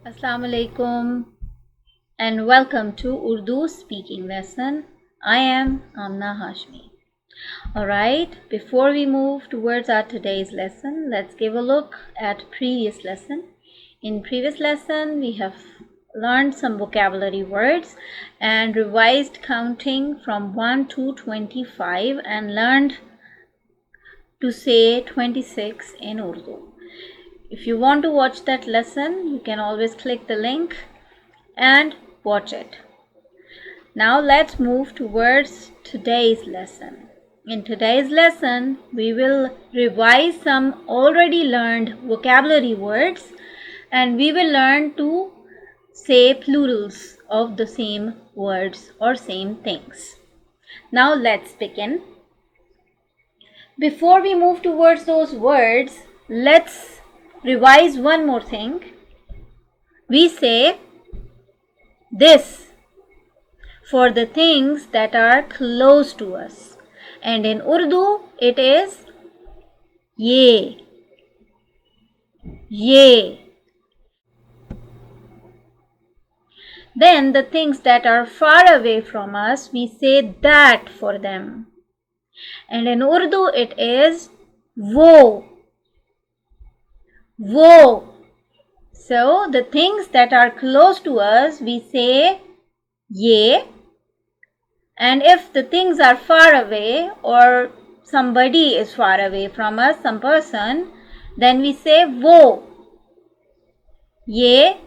Assalamu alaikum and welcome to Urdu Speaking Lesson. I am Amna Hashmi. Alright, before we move towards our today's lesson, let's give a look at previous lesson. In previous lesson, we have learned some vocabulary words and revised counting from 1 to 25 and learned to say 26 in Urdu. If you want to watch that lesson, you can always click the link and watch it. Now let's move towards today's lesson. In today's lesson, we will revise some already learned vocabulary words and we will learn to say plurals of the same words or same things. Now let's begin. Before we move towards those words, let's revise one more thing. We say this for the things that are close to us. And in Urdu, it is ye. Ye. Then the things that are far away from us, we say that for them. And in Urdu, it is wo. Wo. So the things that are close to us, we say ye. And if the things are far away or somebody is far away from us, some person, then we say wo. Ye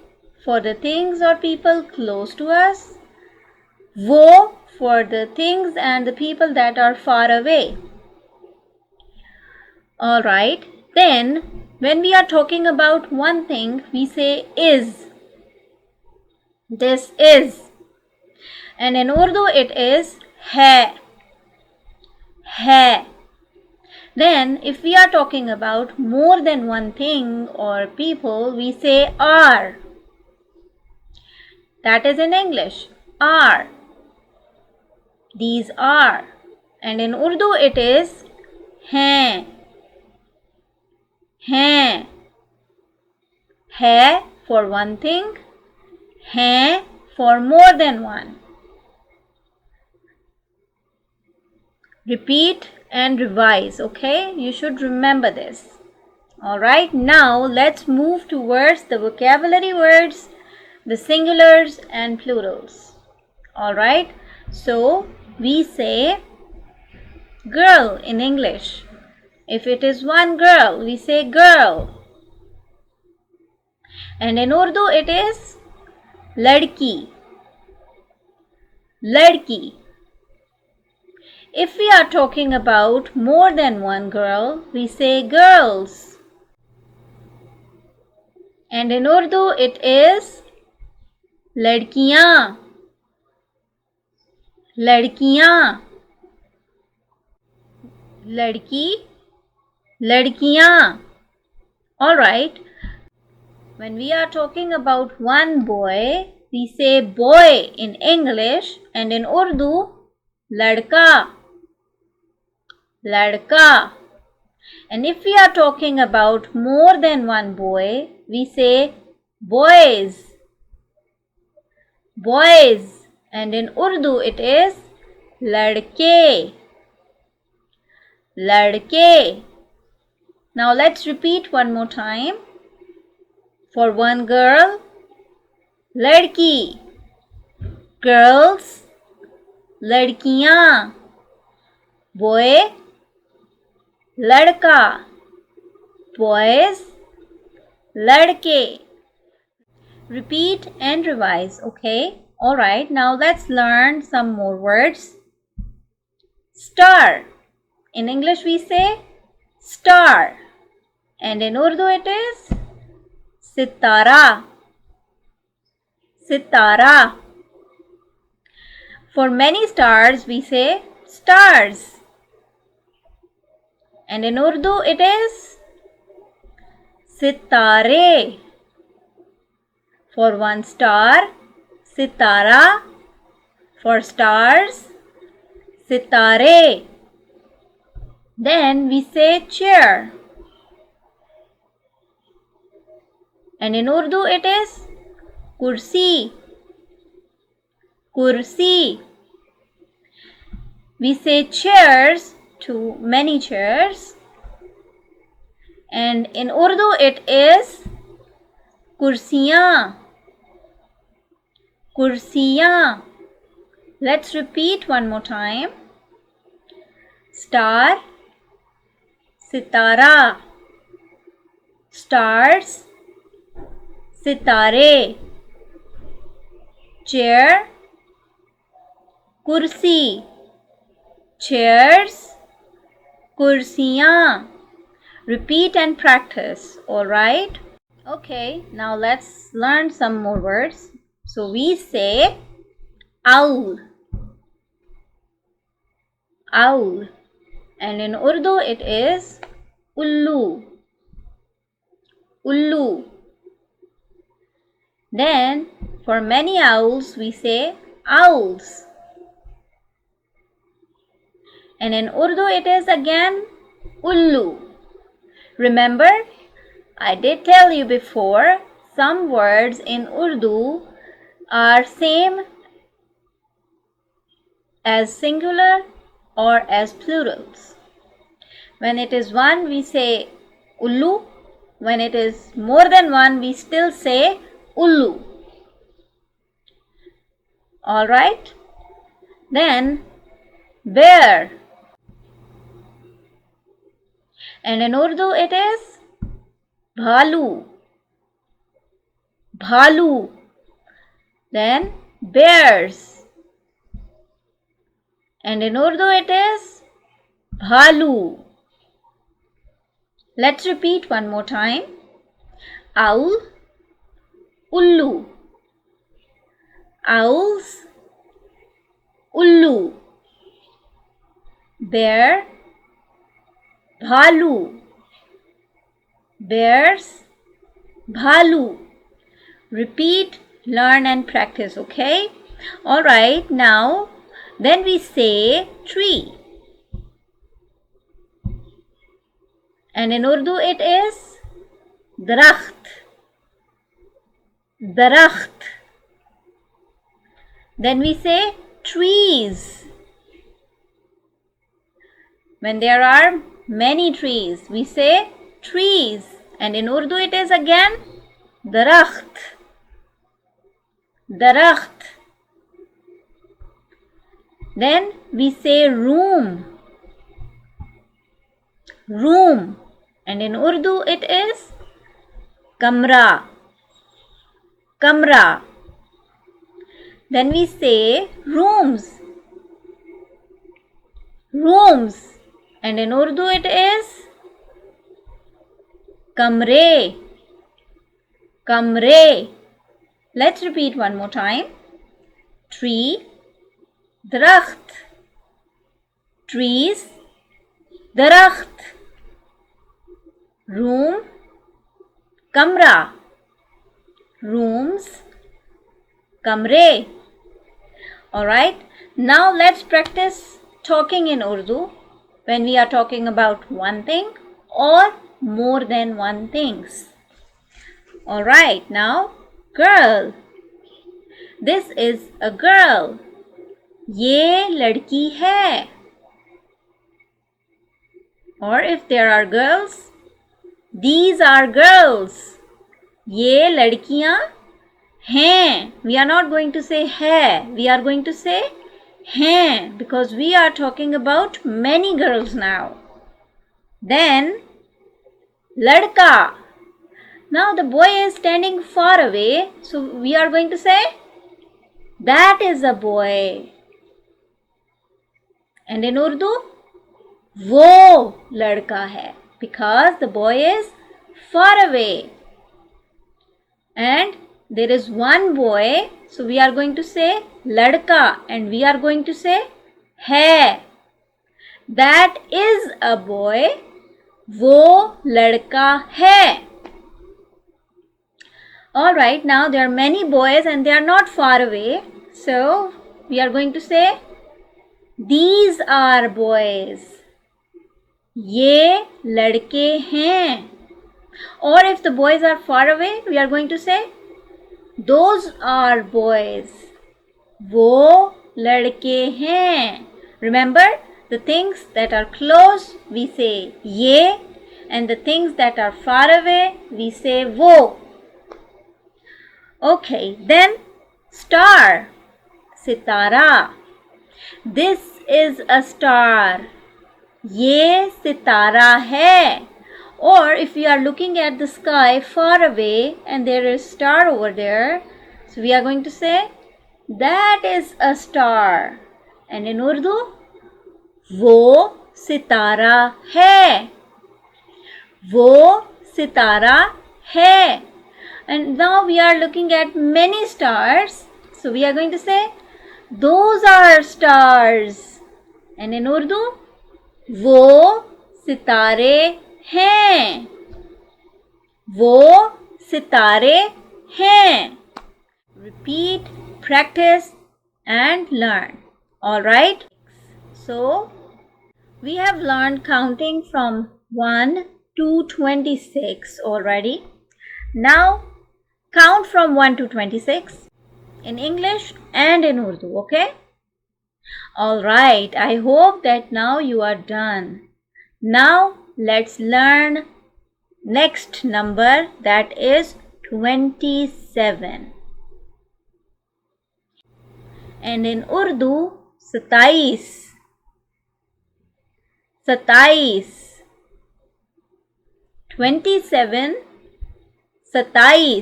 for the things or people close to us. Wo for the things and the people that are far away. Alright, then when we are talking about one thing, we say is. This is. And in Urdu it is hai. Hai. Then if we are talking about more than one thing or people, we say are. That is in English. Are. These are. And in Urdu it is hain. Hain. Hai for one thing. Hain for more than one. Repeat and revise, okay? You should remember this. Alright, now let's move towards the vocabulary words, the singulars and plurals. Alright, so we say girl in English. If it is one girl, we say girl. And in Urdu it is ladki. Ladki. If we are talking about more than one girl, we say girls. And in Urdu it is ladkiyan. Ladkiyan. Ladki. Ladkiyan. Alright. When we are talking about one boy, we say boy in English and in Urdu, ladka. Ladka. And if we are talking about more than one boy, we say boys. Boys. And in Urdu it is ladke. Ladke. Now let's repeat one more time. For one girl, ladki. Girls, ladkiyan. Boy, ladka. Boys, ladke. Repeat and revise, okay? Alright, now let's learn some more words. Star. In English we say star. And in Urdu it is sitara. Sitara. For many stars we say stars. And in Urdu it is sitare. For one star, sitara. For stars, sitare. Then we say chair. And in Urdu it is kursi, kursi. We say chairs to many chairs, and in Urdu it is kursiyan, kursiyan. Let's repeat one more time. Star, sitara, stars, sitare. Chair, kursi, chairs, kursiyan. Repeat and practice, alright? Okay, now let's learn some more words. So we say owl, owl, and in Urdu it is ullu, ullu. Then for many owls we say owls, and in Urdu it is again ullu. Remember, I did tell you before, some words in Urdu are same as singular or as plurals. When it is one, we say ullu. When it is more than one, we still say ullu. Alright? Then bear. And in Urdu it is bhalu, bhalu. Then bears. And in Urdu it is bhalu. Let's repeat one more time. Owl, ullu. Owls, ullu. Bear, bhalu. Bears, bhalu. Repeat, learn and practice, okay? Alright, now then we say tree. And in Urdu it is darakht, darakht. Then we say trees. When there are many trees, we say trees. And in Urdu it is again darakht, darakht. Then we say room, room. And in Urdu it is kamra, kamra. Then we say rooms, rooms. And in Urdu it is kamre, kamre. Let's repeat one more time. Tree, darakht. Trees, darakht. Room, kamra. Rooms, kamre. Alright, now let's practice talking in Urdu when we are talking about one thing or more than one things. Alright, now girl. This is a girl. ये लड़की है. Or if there are girls, these are girls. ये लड़कियां हैं. We are not going to say है. We are going to say हैं because we are talking about many girls now. Then ladka. Now the boy is standing far away, so we are going to say that is a boy. And in Urdu, वो लड़का है because the boy is far away. And there is one boy, so we are going to say ladka and we are going to say hai. That is a boy. वो लड़का है. Alright, now there are many boys and they are not far away. So we are going to say these are boys. ये लड़के हैं. Or if the boys are far away, we are going to say Those are boys. वो लड़के हैं. Remember, the things that are close, we say ye, and the things that are far away, we say wo. Okay, then star, sitara. This is a star. ये सितारा है. Or if we are looking at the sky far away and there is star over there, so we are going to say that is a star. And in Urdu, वो सितारा है. वो सितारा है. And now we are looking at many stars, so we are going to say those are stars. And in Urdu, वो सितारे हैं. वो सितारे हैं. Repeat, practice and learn. Alright? So, we have learned counting from 1 to 26 already. Now, count from 1 to 26 in English and in Urdu, okay? Alright, I hope that now you are done. Now, let's learn next number, that is 27. And in Urdu, 27. 27, 27.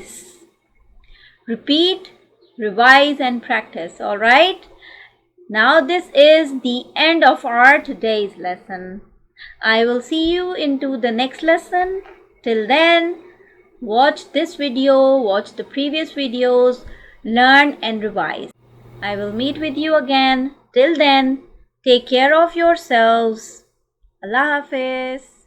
Repeat, revise and practice, alright? Now this is the end of our today's lesson. I will see you into the next lesson. Till then, watch this video, watch the previous videos, learn and revise. I will meet with you again. Till then, take care of yourselves. Allah Hafiz.